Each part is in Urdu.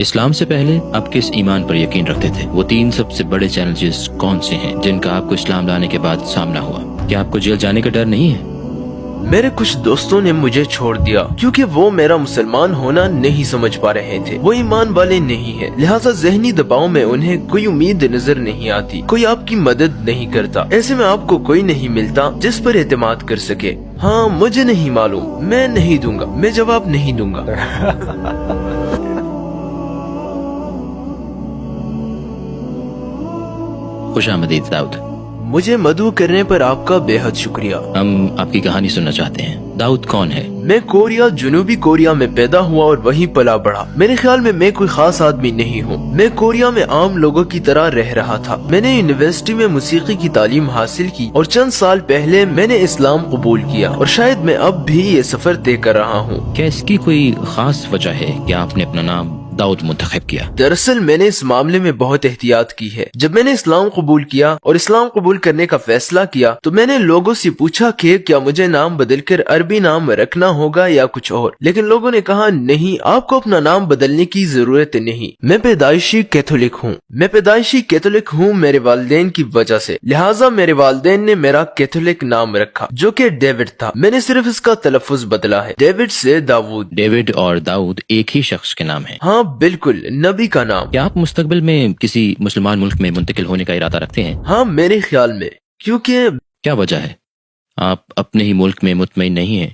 اسلام سے پہلے آپ کس ایمان پر یقین رکھتے تھے؟ وہ 3 سب سے بڑے چیلنجز کون سے ہیں جن کا آپ کو اسلام لانے کے بعد سامنا ہوا؟ کیا آپ کو جیل جانے کا ڈر نہیں ہے؟ میرے کچھ دوستوں نے مجھے چھوڑ دیا کیونکہ وہ میرا مسلمان ہونا نہیں سمجھ پا رہے تھے۔ وہ ایمان والے نہیں ہیں، لہٰذا ذہنی دباؤ میں انہیں کوئی امید نظر نہیں آتی، کوئی آپ کی مدد نہیں کرتا۔ ایسے میں آپ کو کوئی نہیں ملتا جس پر اعتماد کر سکے۔ ہاں، مجھے نہیں معلوم، میں نہیں دوں گا، میں جواب نہیں دوں گا۔ خوش آمدید داؤد۔ مجھے مدعو کرنے پر آپ کا بے حد شکریہ۔ ہم آپ کی کہانی سننا چاہتے ہیں۔ داؤد کون ہے؟ میں کوریا، جنوبی کوریا میں پیدا ہوا اور وہیں پلا بڑھا۔ میرے خیال میں کوئی خاص آدمی نہیں ہوں۔ میں کوریا میں عام لوگوں کی طرح رہ رہا تھا۔ میں نے یونیورسٹی میں موسیقی کی تعلیم حاصل کی اور چند سال پہلے میں نے اسلام قبول کیا، اور شاید میں اب بھی یہ سفر طے کر رہا ہوں۔ کیا اس کی کوئی خاص وجہ ہے کہ آپ نے اپنا نام داؤد منتخب کیا؟ دراصل میں نے اس معاملے میں بہت احتیاط کی ہے۔ جب میں نے اسلام قبول کیا اور اسلام قبول کرنے کا فیصلہ کیا تو میں نے لوگوں سے پوچھا کہ کیا مجھے نام بدل کر عربی نام رکھنا ہوگا یا کچھ اور، لیکن لوگوں نے کہا نہیں، آپ کو اپنا نام بدلنے کی ضرورت نہیں۔ میں پیدائشی کیتھولک ہوں میرے والدین کی وجہ سے، لہٰذا میرے والدین نے میرا کیتھولک نام رکھا جو کہ ڈیوڈ تھا۔ میں نے صرف اس کا تلفظ بدلا ہے، ڈیوڈ سے داؤد۔ ڈیوڈ اور داؤد ایک ہی شخص کے نام ہیں؟ ہاں بالکل، نبی کا نام۔ کیا آپ مستقبل میں کسی مسلمان ملک میں منتقل ہونے کا ارادہ رکھتے ہیں؟ ہاں، میرے خیال میں، کیونکہ کیا وجہ ہے؟ آپ اپنے ہی ملک میں مطمئن نہیں ہیں؟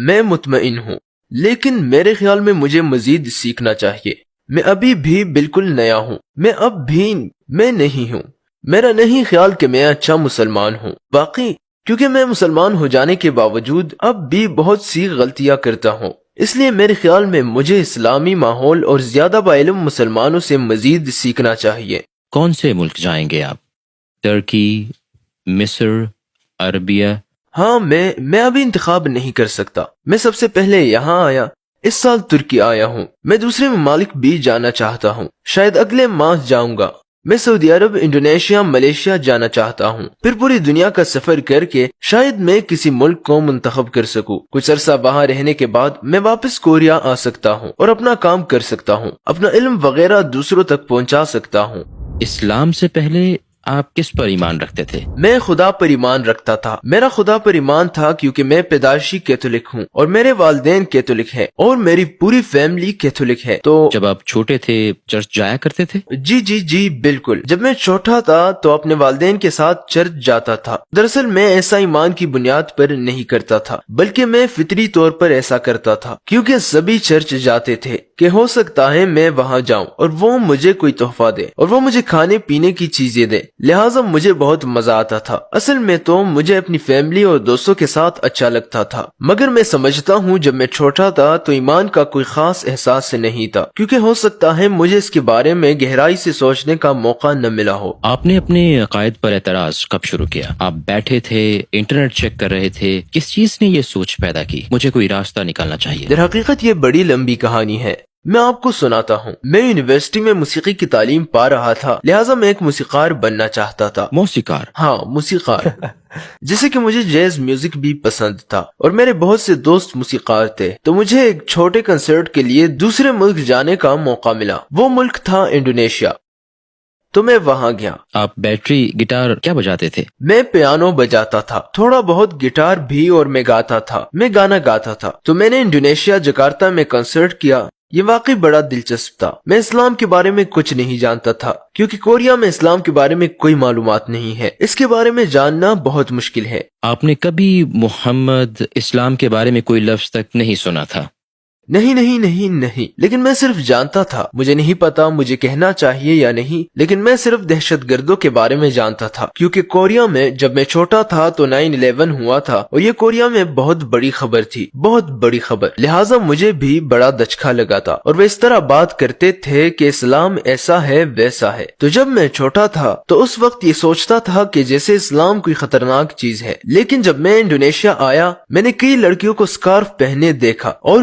میں مطمئن ہوں، لیکن میرے خیال میں مجھے مزید سیکھنا چاہیے۔ میں ابھی بھی بالکل نیا ہوں، میں نہیں ہوں۔ میرا نہیں خیال کہ میں اچھا مسلمان ہوں، باقی کیونکہ میں مسلمان ہو جانے کے باوجود اب بھی بہت سی غلطیاں کرتا ہوں، اس لیے میرے خیال میں مجھے اسلامی ماحول اور زیادہ باعلم مسلمانوں سے مزید سیکھنا چاہیے۔ کون سے ملک جائیں گے آپ؟ ترکی، مصر، عربیہ؟ ہاں، میں ابھی انتخاب نہیں کر سکتا۔ میں سب سے پہلے یہاں آیا، اس سال ترکی آیا ہوں۔ میں دوسرے ممالک بھی جانا چاہتا ہوں، شاید اگلے ماہ جاؤں گا۔ میں سعودی عرب، انڈونیشیا، ملیشیا جانا چاہتا ہوں، پھر پوری دنیا کا سفر کر کے شاید میں کسی ملک کو منتخب کر سکوں۔ کچھ عرصہ وہاں رہنے کے بعد میں واپس کوریا آ سکتا ہوں اور اپنا کام کر سکتا ہوں، اپنا علم وغیرہ دوسروں تک پہنچا سکتا ہوں۔ اسلام سے پہلے آپ کس پر ایمان رکھتے تھے؟ میں خدا پر ایمان رکھتا تھا۔ میرا خدا پر ایمان تھا کیونکہ میں پیدائشی کیتھولک ہوں اور میرے والدین کیتھولک ہیں اور میری پوری فیملی کیتھولک ہے۔ تو جب آپ چھوٹے تھے چرچ جایا کرتے تھے؟ جی بالکل۔ جب میں چھوٹا تھا تو اپنے والدین کے ساتھ چرچ جاتا تھا۔ دراصل میں ایسا ایمان کی بنیاد پر نہیں کرتا تھا، بلکہ میں فطری طور پر ایسا کرتا تھا کیونکہ سبھی چرچ جاتے تھے کہ ہو سکتا ہے میں وہاں جاؤں اور وہ مجھے کوئی تحفہ دے اور وہ مجھے کھانے پینے کی چیزیں دے، لہٰذا مجھے بہت مزہ آتا تھا۔ اصل میں تو مجھے اپنی فیملی اور دوستوں کے ساتھ اچھا لگتا تھا، مگر میں سمجھتا ہوں جب میں چھوٹا تھا تو ایمان کا کوئی خاص احساس نہیں تھا، کیونکہ ہو سکتا ہے مجھے اس کے بارے میں گہرائی سے سوچنے کا موقع نہ ملا ہو۔ آپ نے اپنے عقائد پر اعتراض کب شروع کیا؟ آپ بیٹھے تھے، انٹرنیٹ چیک کر رہے تھے، کس چیز نے یہ سوچ پیدا کی مجھے کوئی راستہ نکالنا چاہیے؟ در حقیقت یہ بڑی لمبی کہانی ہے، میں آپ کو سناتا ہوں۔ میں یونیورسٹی میں موسیقی کی تعلیم پا رہا تھا، لہٰذا میں ایک موسیقار بننا چاہتا تھا۔ موسیقار؟ ہاں، موسیقار جیسے کہ مجھے جیز میوزک بھی پسند تھا اور میرے بہت سے دوست موسیقار تھے، تو مجھے ایک چھوٹے کنسرٹ کے لیے دوسرے ملک جانے کا موقع ملا۔ وہ ملک تھا انڈونیشیا، تو میں وہاں گیا۔ آپ بیٹری گٹار کیا بجاتے تھے؟ میں پیانو بجاتا تھا، تھوڑا بہت گٹار بھی، اور میں گاتا تھا، میں گانا گاتا تھا۔ تو میں نے انڈونیشیا جکارتا میں کنسرٹ کیا۔ یہ واقعی بڑا دلچسپ تھا۔ میں اسلام کے بارے میں کچھ نہیں جانتا تھا کیونکہ کوریا میں اسلام کے بارے میں کوئی معلومات نہیں ہے، اس کے بارے میں جاننا بہت مشکل ہے۔ آپ نے کبھی محمد، اسلام کے بارے میں کوئی لفظ تک نہیں سنا تھا؟ نہیں، لیکن میں صرف جانتا تھا، مجھے نہیں پتا مجھے کہنا چاہیے یا نہیں، لیکن میں صرف دہشت گردوں کے بارے میں جانتا تھا کیونکہ کوریا میں جب میں چھوٹا تھا تو 9/11 ہوا تھا اور یہ کوریا میں بہت بڑی خبر تھی، بہت بڑی خبر، لہٰذا مجھے بھی بڑا دچکا لگا تھا اور وہ اس طرح بات کرتے تھے کہ اسلام ایسا ہے ویسا ہے۔ تو جب میں چھوٹا تھا تو اس وقت یہ سوچتا تھا کہ جیسے اسلام کوئی خطرناک چیز ہے، لیکن جب میں انڈونیشیا آیا میں نے کئی لڑکیوں کو سکارف پہنے دیکھا اور